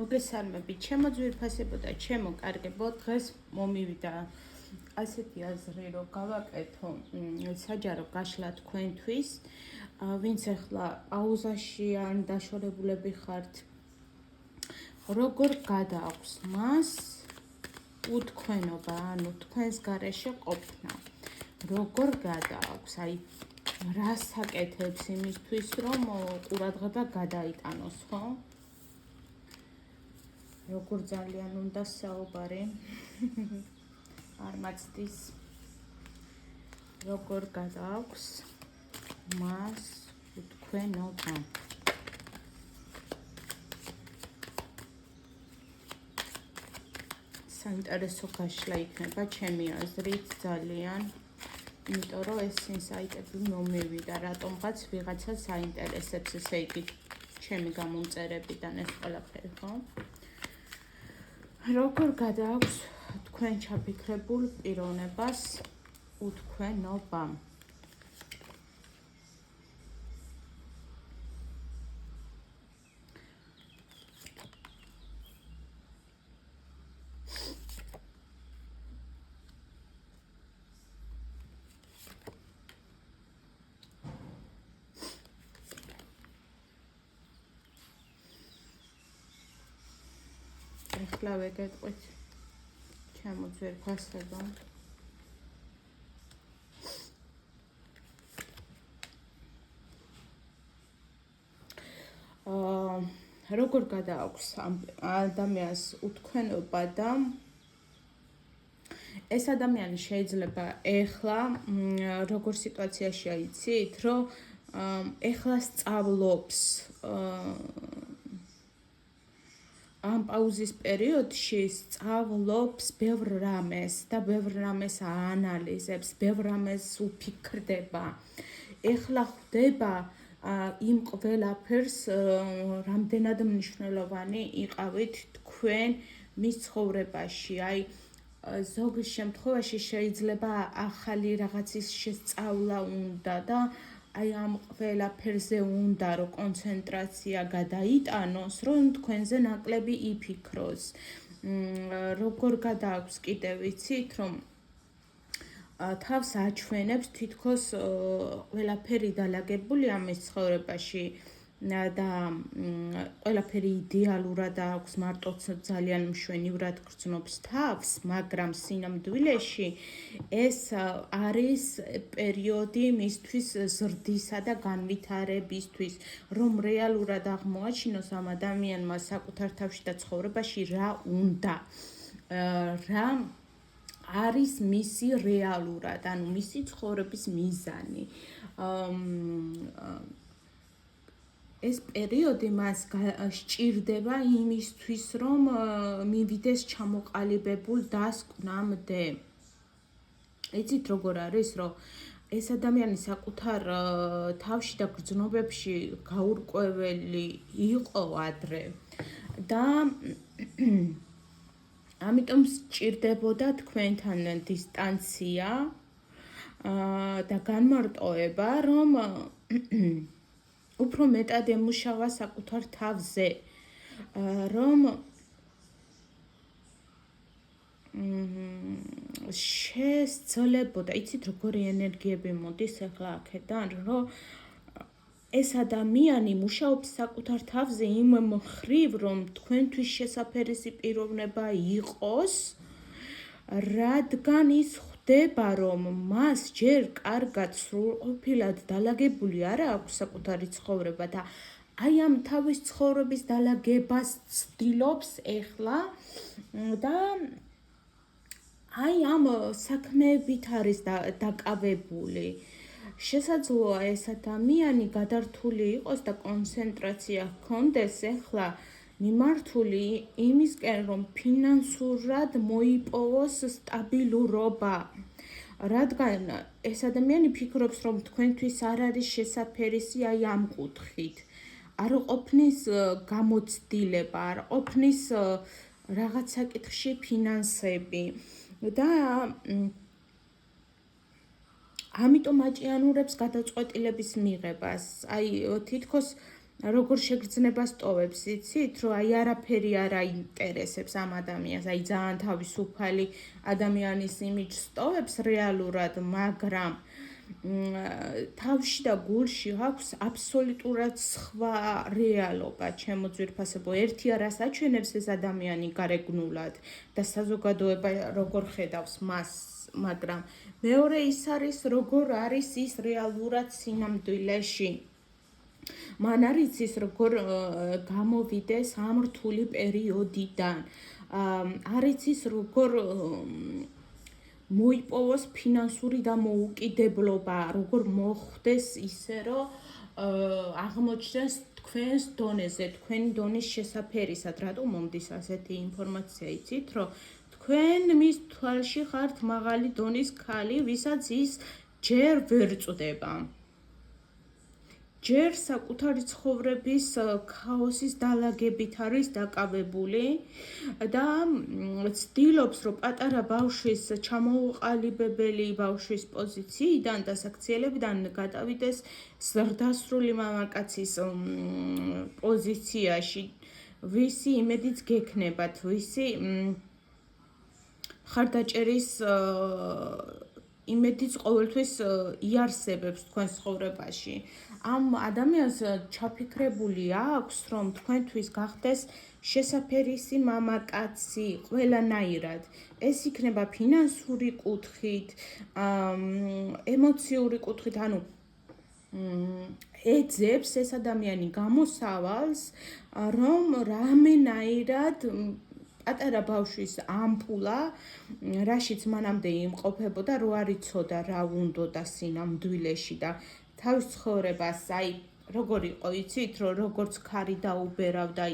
მოგესალმებით, ჩემო ძვირფასებო და ჩემო კარგებო, დღეს მომივიდა ასეთი აზრი, რომ გავაკეთო საჯარო გაშლა თქვენთვის, ვინც ახლა პაუზაში ან დაშორებულები ხართ, როგორ გადააქვს მას უთქვენობა, ანუ თქვენს გარეშე ყოფნა, როგორ გადააქვს, აი რას აკეთებს იმისთვის, რომ ყურადღება გადაიტანოს, ხო? როგორ ძალიან უნდა საუბარი არ მაცდის როგორ გადააქვს მას უთქვენობა საინტერესო გაშლა იქნება ჩემი აზრით ძალიან იმიტომ რომ ეს ინსაიტები მომივიდა რატომღაც ვიღაცას საინტერესებს ესე იგი ჩემი გამომწერებიდან ეს ყველაფერი ხო როგორ გადააქვს თქვენ ჩაფიქრებულ პიროვნებას უთქვენობა ახლა ვეგეტყვით ჩემო ძვირფასებო როგორ გადააქვს ამ ადამიანს უთქვენობა და ეს ადამიანი შეიძლება ეხლა როგორ სიტუაციაში აიცით რომ ეხლა სწავლობს ამ პაუზის პერიოდში სწავლობს ბევრ რამეს და ბევრ რამეს აანალიზებს, ბევრ რამეს უფიქრდება. ეხლა ხვდება იმ ყველაფერს რამდენად მნიშვნელოვანი იყავით თქვენ მის ცხოვრებაში. აი ზოგ შემთხვევაში შეიძლება ახალი რაღაცის შესწავლა უნდა და აი ამ ყველაფერზე უნდა რომ კონცენტრაცია გადაიტანოს, რომ თქვენზე ნაკლები იფიქროს. როგორ გადააქვს კიდევ ვიცით, რომ თავს აჩვენებს თითქოს ყველაფერი დალაგებულია მის ცხოვრებაში და ყველაფერი იდეალურად აქვს, მარტოც ძალიან მშვენივრად გრძნობს თავს, მაგრამ სინამდვილეში ეს არის პერიოდი მისთვის ზრდისა და განვითარებისთვის, რომ რეალურად აღმოაჩინოს ამ ადამიანმა საკუთარ თავში და ცხოვრებაში რა უნდა, რა არის მისი რეალურად, ანუ მისი ცხოვრების მიზანი. ეს პერიოდი მას სჭირდება იმისთვის, რომ მივიდეს ჩამოყალიბებულ დასკვნამდე. იცით როგორ არის, რომ ეს ადამიანი საკუთარ თავში და გრძნობებში გაურკვეველი იყო ადრე და ამიტომ სჭირდებოდა თქვენთან დისტანცია და განმარტოება, რომ უფრო მეტად ემუშავა საკუთარ თავზე, რომ შესძლებოდა, იცით როგორი ენერგიები მოდის ახლა აქედან, რომ ეს ადამიანი მუშაობს საკუთარ თავზე იმ მხრივ, რომ თქვენთვის შესაფერისი პიროვნება იყოს, რადგან ის ხვდება, რომ მას ჯერ კარგად სრულყოფილად დალაგებული არა აქვს საკუთარი ცხოვრება და აი ამ თავის ცხოვრების დალაგებას ცდილობს ეხლა და აი ამ საქმეებით არის დაკავებული. შესაძლოა ეს ადამიანი გადართული იყოს და კონცენტრაცია ჰქონდეს ეხლა მიმართული იმისკენ, რომ ფინანსურად მოიპოვოს სტაბილურობა. რადგან ეს ადამიანი ფიქრობს, რომ თქვენთვის არ არის შესაფერისი აი ამ კუთხით. არ ყოფნის გამოცდილება, არ ყოფნის რაღაც საკითხში ფინანსები და ამიტომ აჭიანურებს გადაწყვეტილების მიღებას. აი თითქოს როგორ შეგრძნება სტოვებს, იცით, რომ აი არაფერი არ აინტერესებს ამ ადამიანს, აი ძალიან თავისუფალი ადამიანის იმიჯს სტოვებს რეალურად, მაგრამ თავში და გულში აქვს აბსოლუტურად სხვა რეალობა, ჩემო ძვირფასებო. ერთი არას აჩვენებს ეს ადამიანი გარეგნულად და საზოგადოება როგორ ხედავს მას, მაგრამ მეორე ის არის, როგორ არის ის რეალურად სინამდვილეში. მან არ იცის როგორ გამოვიდეს ამ რთული პერიოდიდან. არ იცის როგორ მოიპოვოს ფინანსური დამოუკიდებლობა, როგორ მოხდეს ისე, რომ აღმოჩნდეს თქვენს დონეზე, თქვენი დონის შესაფერისად. რატომ მომდის ასეთი ინფორმაცია, იცით, რომ თქვენ მის თვალში ხართ მაღალი დონის ქალი, ვისაც ის ჯერ ვერ წდება. ჯერ საკუთარი ცხოვრების ქაოსის დალაგებით არის დაკავებული და ცდილობს, რომ პატარა ბავშვის ჩამოუყალიბებელი ბავშვის პოზიციიდან და საქციელებიდან გადავიდეს ზრდასრული მამაკაცის პოზიციაში, ვისი იმედიც გექნებათ, ვისი ხარდაჭერის იმედიც ყოველთვის იარსებებს თქვენს ცხოვრებაში. ამ ადამიანს ჩაფიქრებული აქვს, რომ თქვენთვის გახდეს შესაფერისი მამაკაცი ყველანაირად. ეს იქნება ფინანსური კუთხით, ემოციური კუთხით, ანუ ეძებს ეს ადამიანი გამოსავალს, რომ რამენაირად პატარა ბავშვის ამპულა, რაშიც მანამდე იმყოფებოდა, რო არ იცოდა რა უნდოდა სინამდვილეში და თავის ცხოვრებას, აი, როგორ იყო, იცით, რომ როგორც ქარი დაუბერავდა,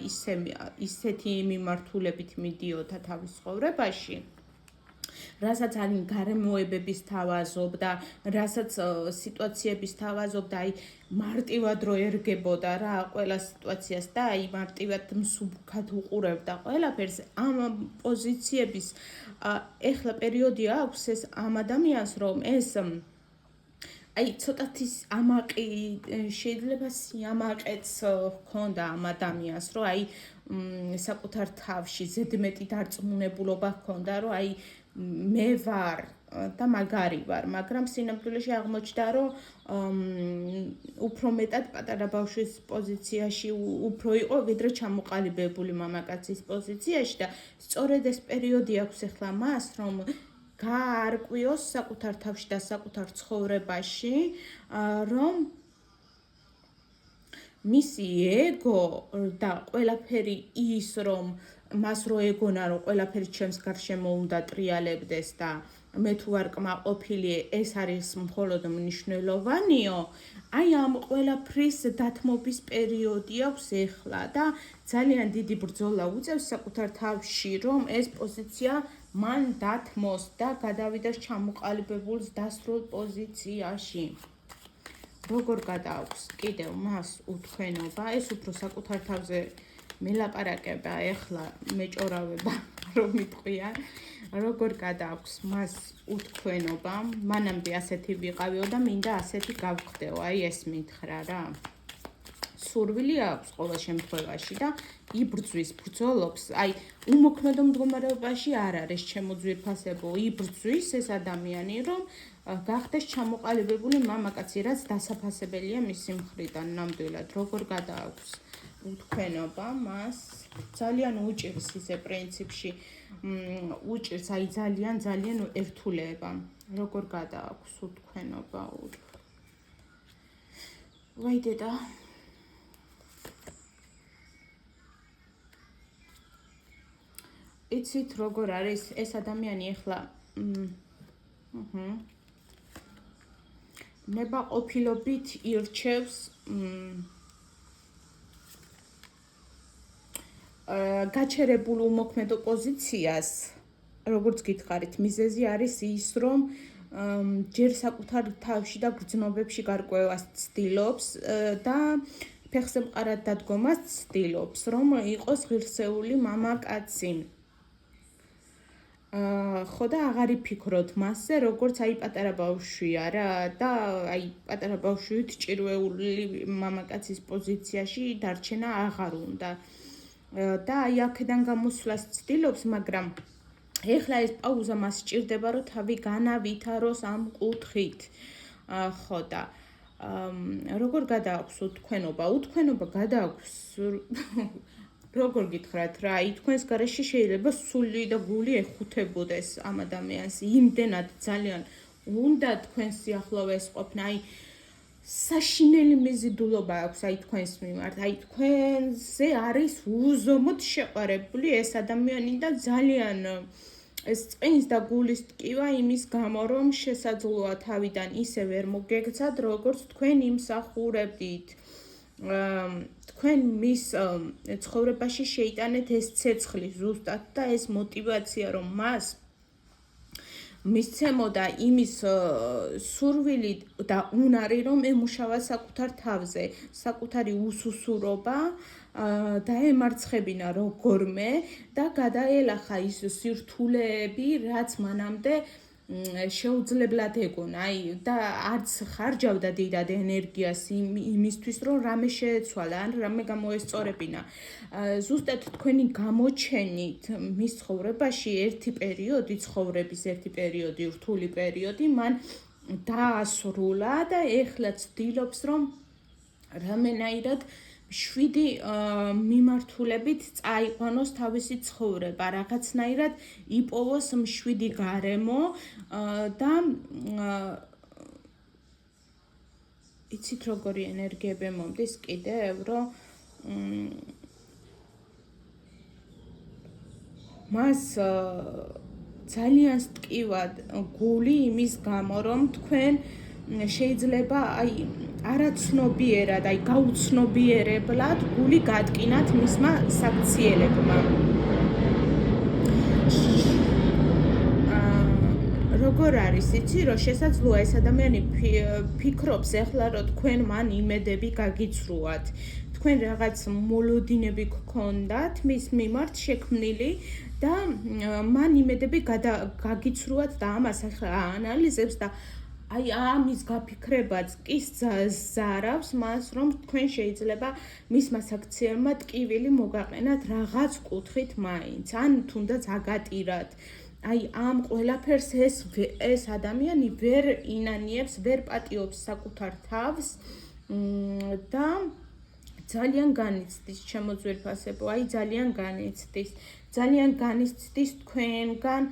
ისეთი მიმართულებით მიდიოდა თავის ცხოვრებაში, რასაც არის გარემოებების თავაზობდა, რასაც სიტუაციების თავაზობდა, აი, მარტივად რო ერგებოდა რა ყველა სიტუაციას და აი მარტივად მსუბუქად უყურებდა ყველაფერს. ამ პოზიციების ეხლა პერიოდი აქვს ეს ამ ადამიანს, რომ ეს აი ცოტათი ამაყი შეიძლება სიამაყეც ჰქონდა ამ ადამიანს, რომ აი საკუთარ თავში ზედმეტი დარწმუნებულობა ჰქონდა, რომ აი მე ვარ და მაგარი ვარ, მაგრამ სინამდვილეში აღმოჩნდა, რომ უფრო მეტად პატარა ბავშვის პოზიციაში უფრო იყო, ვიდრე ჩამოყალიბებული მამაკაცის პოზიციაში და სწორედ ეს პერიოდი აქვს ახლა მას, რომ გაარკვიოს საკუთარ თავში და საკუთარ ცხოვრებაში, რომ მისი ეგო და ყველაფერი ის, რომ მას რო ეგონა, რომ ყველაფერი ჩემს გარშემო უნდა ტრიალებდეს და მე თუ არ კმაყოფილი, ეს არის მხოლოდ მნიშვნელოვანიო, აი ამ ყველაფრის დათმობის პერიოდი აქვს ეხლა და ძალიან დიდი ბრძოლა უწევს საკუთარ თავში, რომ ეს პოზიცია მან დათმოს და გადავიდეს ჩამოყალიბებულ დასრულ პოზიციაში. როგორ გადააქვს კიდევ მას უთქვენობა, ეს უფრო საკუთარ თავზე მელაპარაკება, ეხლა მეჭორავება, რომ მიტყვია, როგორ გადააქვს მას უთქვენობა, მანამდე ასეთი ვიყავიო და მინდა ასეთი გავხდეო, აი ეს მითხრა რა. სურვილი აქვს ყოველ შემთხვევაში და იბრძვის, ბრძოლობს, აი უმოქმედო მდგომარეობაში არ არის ჩემო ძვირფასებო, იბრძვის ეს ადამიანი, რომ გახდეს ჩამოყალიბებული მამაკაცი, რაც დასაფასებელია მისი მხრიდან ნამდვილად, როგორ გადააქვს უთქვენობა მას, ძალიან უჭირს ისე პრინციპში, უჭირს, აი ძალიან ერთულება, როგორ გადააქვს უთქვენობა. ვაი დედა. იცით როგორ არის ეს ადამიანი ახლა ნებაყოფილობით ირჩევს გაჩერებულ უმოქმედო პოზიციას, როგორც გითხარით, მიზეზი არის ის, რომ ჯერ საკუთარ თავში და გრძნობებში გარკვევას ცდილობს და ფეხზე მყარად დადგომას ცდილობს, რომ იყოს ღირსეული მამაკაცი. ხო და აღარ იფიქროთ მასზე, როგორც აი პატარა ბავშვია რა და აი პატარა ბავშვით ჭირვეული მამაკაცის პოზიციაში დარჩენა აღარ უნდა. და აი აქედან გამოსვლას ცდილობს, მაგრამ ეხლა ეს პაუზა მას სჭირდება, რომ თავი განავითაროს ამ კუთხით. ხო და როგორ გადააქვს უთქვენობა? უთქვენობა გადააქვს როგორ გითხრათ რა, აი თქვენს გარეშე შეიძლება სული და გული ეხუთებოდეს ამ ადამიანს, იმდენად ძალიან უნდა თქვენს სიახლოვეს ყოფნა, აი საშინელი მიზიდულობა აქვს აი თქვენს მიმართ, აი თქვენზე არის უზომოდ შეყარებული ეს ადამიანი და ძალიან ეს წყინს და გულის ტკივა იმის გამო, რომ შესაძლოა თავიდან ისე ვერ მოგეგცათ, როგორც თქვენ იმსახურებდით. თქვენ მის ცხოვრებაში შეიტანეთ ეს ცეცხლი ზუსტად და ეს мотиваცია, რომ მას მისცემოდა იმის სურვილი და უნარი, რომ ემუშავა საკუთარ თავზე, საკუთარი უსუსურობა და ემარცხებინა როგორმე და გადაელახა ის სირთულეები, რაც მანამდე შეუძლებლად ეგონა, აი და არც ხარჯავდა დიდად ენერგიას იმისთვის, რომ რამე შეეცვალა, ან რამე გამოესწორებინა. ზუსტად თქვენი გამოჩენით მის ცხოვრებაში ერთი პერიოდი, ცხოვრების ერთი პერიოდი, რთული პერიოდი მან დაასრულა და ეხლა ცდილობს, რომ რამენაირად 7 მიმართულებით წაიყვანოს თავისი ცხოვრება, რაღაცნაირად იპოვოს 7 გარემო და იცით როგორი ენერგიები მომდის კიდევ, რომ მას ძალიან სტკივად გული იმის გამო, რომ თქვენ შეიძლება აი არაცნობიერად, აი გაუცნობიერებლად გული გატკინათ მისმა საქციელებმა. როგორ არის, იცი, რომ შესაძლოა ეს ადამიანი ფიქრობს ეხლა, რომ თქვენ მან იმედები გაგიცრუათ. თქვენ რაღაც მოლოდინები გქონდათ მის მიმართ შექმნილი და მან იმედები გაგიცრუათ და ამას ახლა აანალიზებს და აი ამის გაფიქრებაც კი ზარავს მას, რომ თქვენ შეიძლება მისმა საქციელმა ტკივილი მოგაყენათ რაღაც კუთხით მაინც, ან თუნდაც აგატირათ. აი ამ ყველაფერს ეს ადამიანი ვერ ინანიებს, ვერ პატიობს საკუთარ თავს და ძალიან განიცდის ჩემო ძვირფასებო, აი ძალიან განიცდის თქვენგან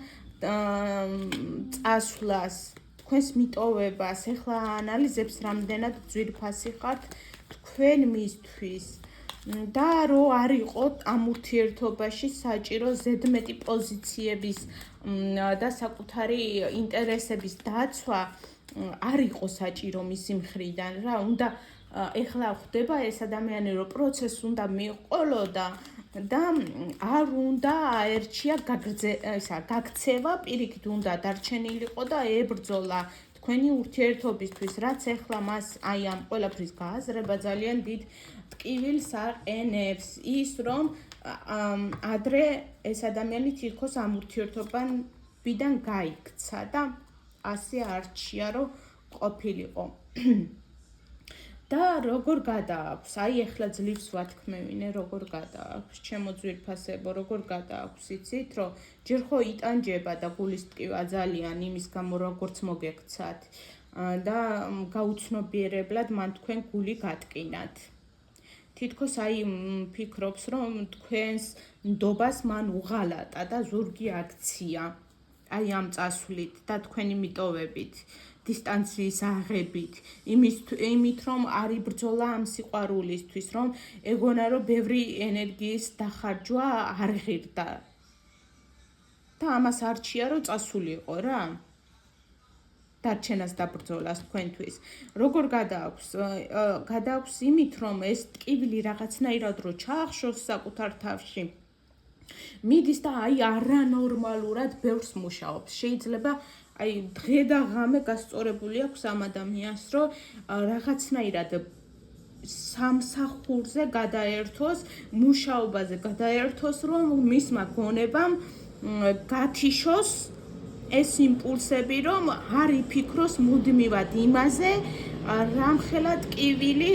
წასვლას, თქვენს მიტოვებას. ეხლა აანალიზებს რამდენად ძვირფასი ხართ თქვენ მისთვის და რო არ იყოთ ამ ურთიერთობაში საჭირო ზედმეტი პოზიციების და საკუთარი ინტერესების დაცვა არ იყო საჭირო მისი მხრიდან რა, უნდა ეხლა ხდება ეს ადამიანი, რომ პროცესს უნდა მიყოლოდა და არ უნდა აერჩია გაქცევა, პირიქით უნდა დარჩენილიყო და ებრძოლა თქვენი ურთიერთობისთვის, რაც ეხლა მას აი ამ ყველაფრის გააზრება ძალიან დიდ ტკივილს აყენებს, ის რომ ადრე ეს ადამიანი თითქოს ამ ურთიერთობიდან გაიქცა და ასე არჩია, რომ ყოფილიყო. და როგორ გადააქვს, აი ეხლა ძლივს ვათქმევინე, როგორ გადააქვს, ჩემო ძვირფასებო, როგორ გადააქვს, იცით, რომ ჯერ ხო იტანჯება და გულის ტკივა ძალიან იმის გამო, როგორც მოგექცათ და გაუცნობიერებლად მან თქვენ გული გატკინათ. თითქოს აი ფიქრობს, რომ თქვენს ნდობას მან უღალატა და ზურგი აქცია, აი ამ წასვლით და თქვენი მიტოვებით. დისტანციის აღებით, იმით რომ არ იბრძოლა ამ სიყვარულისთვის, რომ ეგონა რომ ბევრი ენერგიის დახარჯვა არ ღირდა. და ამას არჩია, რომ წასულიყო რა. დარჩენას დაბრძოლას თქვენთვის. როგორ გადააქვს? გადააქვს იმით, რომ ეს ტკივილი რაღაცნაირად რო ჩაახშოს საკუთარ თავში. მიდის და აი არანორმალურად ბევრს მუშაობს. შეიძლება აი დღე და ღამე გასწორებული აქვს ამ ადამიანს, რომ რაღაცნაირად სამსახურზე გადაერთოს, მუშაობაზე გადაერთოს, რომ მისმა გონებამ გათიშოს ეს იმპულსები, რომ არ იფიქროს მუდმივად იმაზე, რამხელა ტკივილი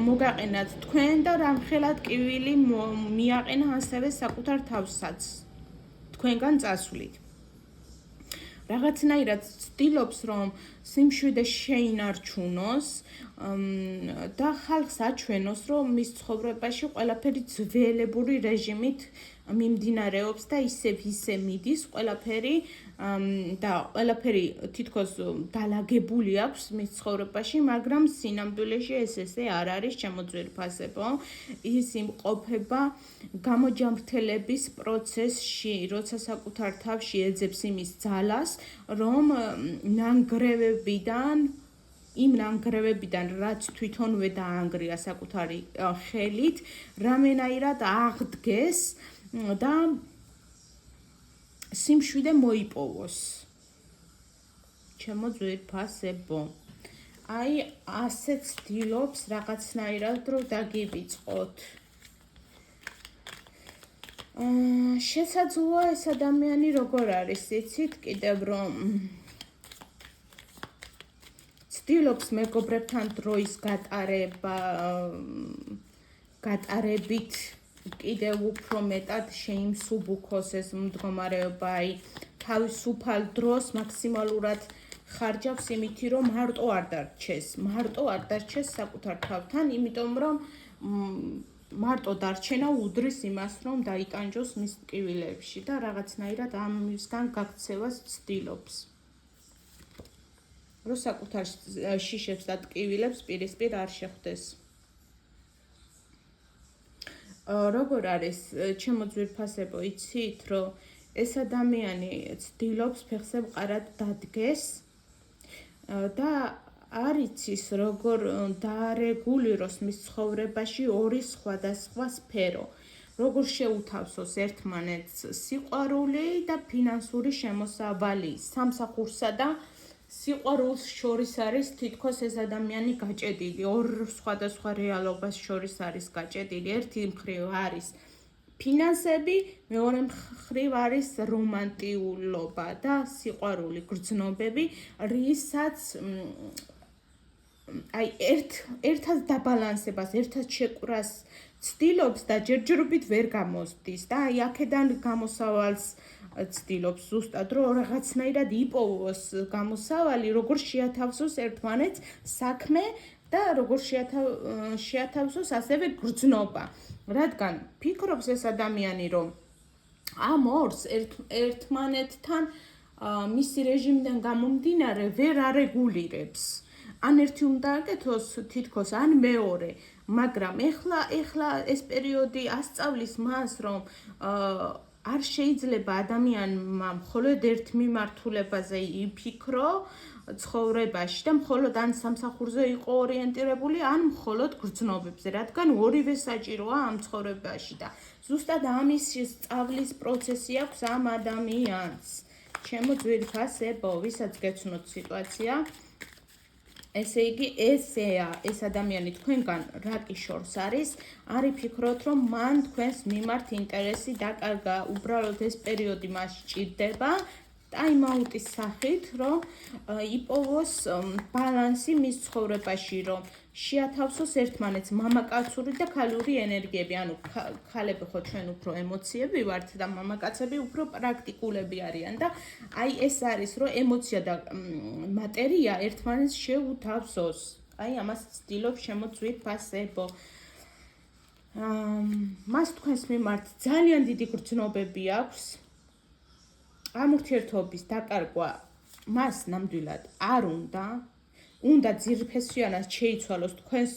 მოგაყენათ თქვენ და რამხელა ტკივილი მიაყენა ასევე საკუთარ თავსაც თქვენგან წასვლით. რაღაცნაირად ცდილობს, რომ სიმშვიდე შეინარჩუნოს და ხალხს აჩვენოს, რომ მის ცხოვრებაში ყველაფერი ძველებური რეჟიმით მიმდინარეობს და ისე მიდის ყველაფერი და ყველაფერი თითქოს დალაგებული აქვს მის ცხოვრებაში, მაგრამ სინამდვილეში ესე არ არის, ჩემო ძვირფასებო. ის იმყოფება გამოჯამრთელების პროცესში, როცა საკუთარ თავში ეძებს იმის ძალას, რომ იმ ნანგრევებიდან, რაც თვითონვე დაანგრია საკუთარი ხელით, რამენაირად აღდგეს და სიმშვიდე მოიპოვოს. ჩემო ძვირფასებო. აი, ასე ცდილობს რაღაცნაირად რომ დაგივიწყოთ. შესაძლოა ეს ადამიანი როგორ არის, იცით, კიდევ რომ ცდილობს მეგობრებთან დროის გატარებით კიდევ უფრო მეტად შეიმსუბუქოს ეს მდგომარეობა, აი თავისუფალ დროს მაქსიმალურად ხარჯავს იმითი, რომ მარტო არ დარჩეს საკუთარ თავთან, იმიტომ რომ მარტო დარჩენა უდრის იმას, რომ დაიტანჯოს მის ტკივილებში და რაღაცნაირად ამისგან გაქცევას ცდილობს. რომ საკუთარ შიშებს და ტკივილებს პირისპირ არ შეხვდეს. როგორ არის, ჩემო ძვირფასებო, იცით, რომ ეს ადამიანი ცდილობს ფეხზე მყარად დადგეს და არ იცის, როგორ დაარეგულიროს მის ცხოვრებაში ორი სხვადასხვა სფერო. როგორ შეუთავსოს ერთმანეთს სიყვარული და ფინანსური შემოსავალი. სამსახურსა და სიყვარულს შორის არის თითქოს ეს ადამიანი გაჭედილი, ორ სხვადასხვა რეალობას შორის არის გაჭედილი. ერთი მხრივ არის ფინანსები, მეორე მხრივ არის რომანტიულობა და სიყვარული, გრძნობები, რისაც აი ერთად დაბალანსებას, ერთად შეკვრას ცდილობს და ჯერჯერობით ვერ გამოსდის და აი აქედან გამოსავალს ცდილობს ზუსტად, რომ რაღაცნაირად იპოვოს გამოსავალი, როგორ შეათავსოს ერთმანეთს საქმე და როგორ შეათავსოს ასევე გრძნობა. რადგან ფიქრობს ეს ადამიანი, რომ ამ ორს ერთმანეთთან მისი რეჟიმიდან გამომდინარე ვერ არეგულირებს. ან ერთი უნდა აკეთოს თითქოს, ან მეორე, მაგრამ ეხლა ეს პერიოდი ასწავლის მას, რომ არ შეიძლება ადამიანმა მხოლოდ ერთ მიმართულებაზე იფიქრო ცხოვრებაში და მხოლოდ ან სამსახურზე იყო ორიენტირებული, ან მხოლოდ გრძნობებზე, რადგან ორივე საჭიროა ამ ცხოვრებაში და ზუსტად ამის სწავლის პროცესი აქვს ამ ადამიანს. ჩემო ძვირფასებო, ვისაც გეცნოთ სიტუაცია, ესე იგი, ეს ადამიანი თქვენგან რაკი შორს არის, არ იფიქროთ, რომ მან თქვენს მიმართ ინტერესი დაკარგა, უბრალოდ ეს პერიოდი მას სჭირდება ტაიმ-აუტის სახით, რომ იპოვოს ბალანსი მის ცხოვრებაში, რომ შეათავსოს ერთმანეთს მამაკაცური და ქალური ენერგიები. ანუ ქალები ხო ჩვენ უფრო ემოციები ვართ და მამაკაცები უფრო პრაქტიკულები არიან და აი ეს არის, რომ ემოცია და მატერია ერთმანეთს შეუთავსოს. აი ამას ცდილობს ჩემო ძვირფასებო. მას თქვენს მიმართ ძალიან დიდი გრძნობები აქვს. ამ ურთიერთობის დაკარგვა მას ნამდვილად არ უნდა ძირფესვიანად შეიცვალოს თქვენს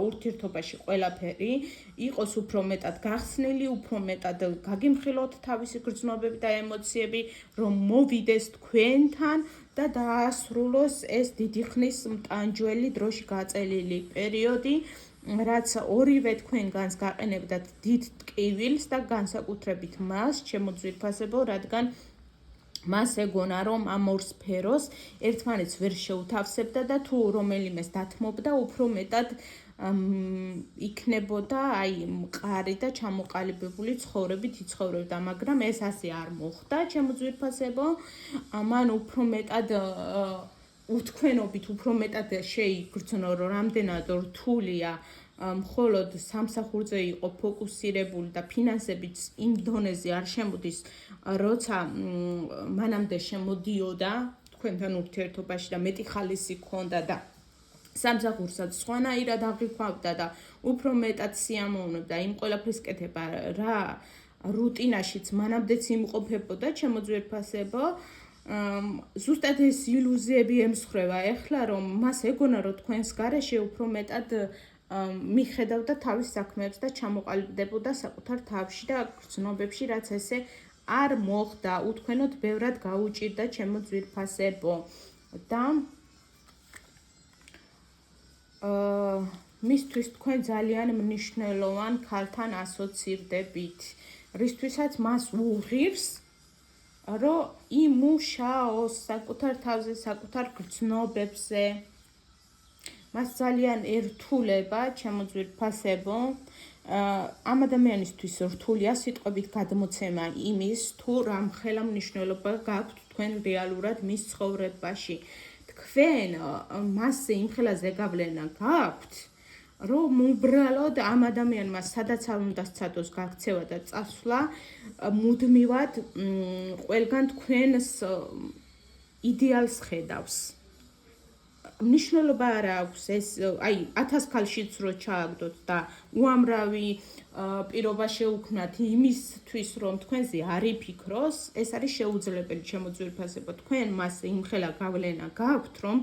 ურთიერთობაში ყველაფერი, იყოს უფრო მეტად გახსნილი, უფრო მეტად გაგიმხილოთ თავისი გრძნობები და ემოციები, რომ მოვიდეს თქვენთან და დაასრულოს ეს დიდი ხნის მტანჯველი დროში გაწელილი პერიოდი, რაც ორივე თქვენგანს გაყენებდათ დიდ ტკივილს და განსაკუთრებით მას, ჩემო ძვირფასებო, რადგან მას ეგონა, რომ ამ ორ სფეროს ერთმანეთს ვერ შეუთავსებდა და თუ რომელიმეს დათმობდა, უფრო მეტად იქნებოდა აი მყარი და ჩამოყალიბებული ცხოვრებით იცხოვრებდა, მაგრამ ეს ასე არ მოხდა, ჩემო ძვირფასებო. მან უფრო მეტად უთქვენობით უფრო მეტად შეიგრძნო, რომ რამდენად რთულია მხოლოდ სამსახურზე იყო ფოკუსირებული და ფინანსებიც იმ დონეზე არ შემოდის, როცა მანამდე შემოდიოდა თქვენთან ურთიერთობაში და მეტი ხალისი ჰქონდა და სამსახურსაც სხვანაირად აღიქვამდა და უფრო მეტად სიამოვნებდა იმ ყველაფრის კეთება, რა რუტინაშიც მანამდეც იმყოფებოდა, ჩემო ძვირფასებო. ზუსტად ეს ილუზიები ემსხვერვა ეხლა, რომ მას ეგონა, რომ თქვენს გარეშე უფრო მეტად მიხედავდა თავის საქმეებს და ჩამოყალიბდებოდა საკუთარ თავში და გრძნობებში, რაც ესე არ მოხდა, უთქვენოდ ბევრად გაუჭირდა, ჩემო ძვირფასებო. და მისთვის თქვენ ძალიან მნიშვნელოვან ქალთან ასოცირდებით, რისთვისაც მას უღირს, რომ იმუშაოს საკუთარ თავზე, საკუთარ გრძნობებზე. მას ძალიან ერთულება, ჩემო ძვირფასებო. ამ ადამიანისთვის რთულია სიტყვებით გადმოცემა იმის, თუ რამ ხელა მნიშვნელობა გაქვთ თქვენ რეალურად მის ცხოვრებაში. თქვენ მასზე იმხელა ზეგავლენა გაქვთ, რომ უბრალოდ ამ ადამიანმა სადაც არ უნდა სცადოს გაქცევა და წასვლა, მუდმივად ყველგან თქვენს იდეალს ხედავს. მნიშვნელობა არ აქვს ეს, აი 1000 ქალშიც რო ჩააგდოთ და უამრავი პირობა შეუქმნათ იმისთვის, რომ თქვენზე არ იფიქროს, ეს არის შეუძლებელი, ჩემო ძვირფასებო. თქვენ მას იმხელა გავლენა გაქვთ, რომ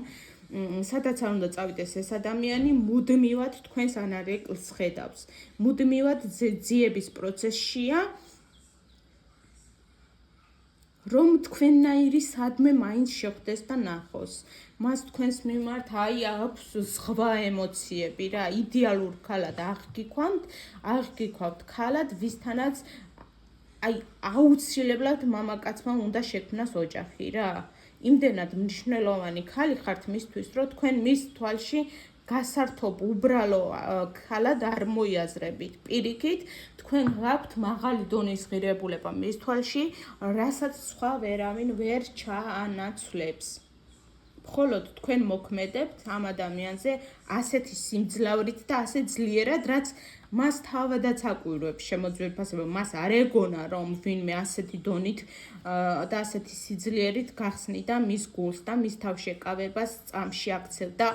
სადაც არ უნდა წავიდეს ეს ადამიანი, მუდმივად თქვენს ანარეკლს ხედავს. მუდმივად ძიების პროცესშია, რომ თქვენნაირი სადმე მაინც შეხვდეს და ნახოს. მას თქვენს მიმართ აი აქვს სხვა ემოციები რა, იდეალურ ქალად აღგიქვავთ ქალად, ვისთანაც აი აუცილებლად მამაკაცმა უნდა შექმნას ოჯახი რა. იმდენად მნიშვნელოვანი ქალი ხართ მისთვის, რომ თქვენ მის თვალში გასართობ უბრალო ქალად არ მოიაზრებით. პირიქით, თქვენ გაქვთ მაღალი დონის ღირებულება მის თვალში, რასაც სხვა ვერავინ ვერ ჩაანაცვლებს. მხოლოდ თქვენ მოქმედებთ ამ ადამიანზე ასეთი სიმძლავრით და ასე ძლიერად, რაც მას თავადაც აკვირვებს, ჩემო ძვირფასებო. მას არ ეგონა, რომ ვინმე ასეთი დონით და ასეთი სიძლიერით გახსნიდა მის გულს და მის თავშეკავებას წამში აქცევდა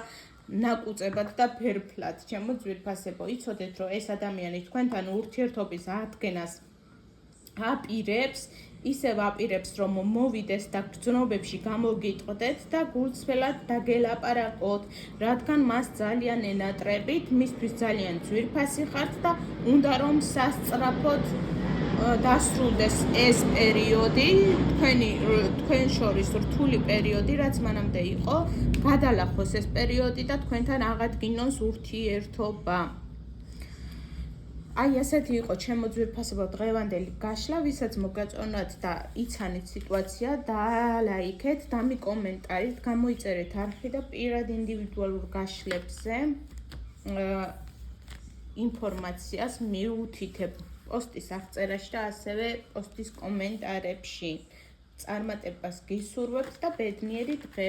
ნაკუწებად და ფერფლად, ჩემო ძვირფასებო. იცოდეთ, რომ ეს ადამიანი თქვენთან ურთიერთობის ადგენას აპირებს, ისევ აპირებს, რომ მოვიდეს და გრძნობებში გამოგიტყდეთ და გულწრფელად დაგელაპარაკოთ, რადგან მას ძალიან ენატრებით, მისთვის ძალიან ძვირფასი ხართ და უნდა რომ სასწრაფოდ დასრულდეს ეს პერიოდი, თქვენ შორის რთული პერიოდი, რაც მანამდე იყო, გადალახოს ეს პერიოდი და თქვენთან აღადგინოს ურთიერთობა. აი ესეთი იყო ჩემო ძვირფასებო დღევანდელი გაშლა, ვისაც მოგაწონათ და იცანით სიტუაცია, დალაიქეთ, დამიკომენტარით, გამოიწერეთ არხი და პირად ინდივიდუალურ გაშლებზე ინფორმაციას მიუთითებ პოსტის აღწერაში და ასევე პოსტის კომენტარებში. წარმატებას გისურვებთ და ბედნიერი დღე.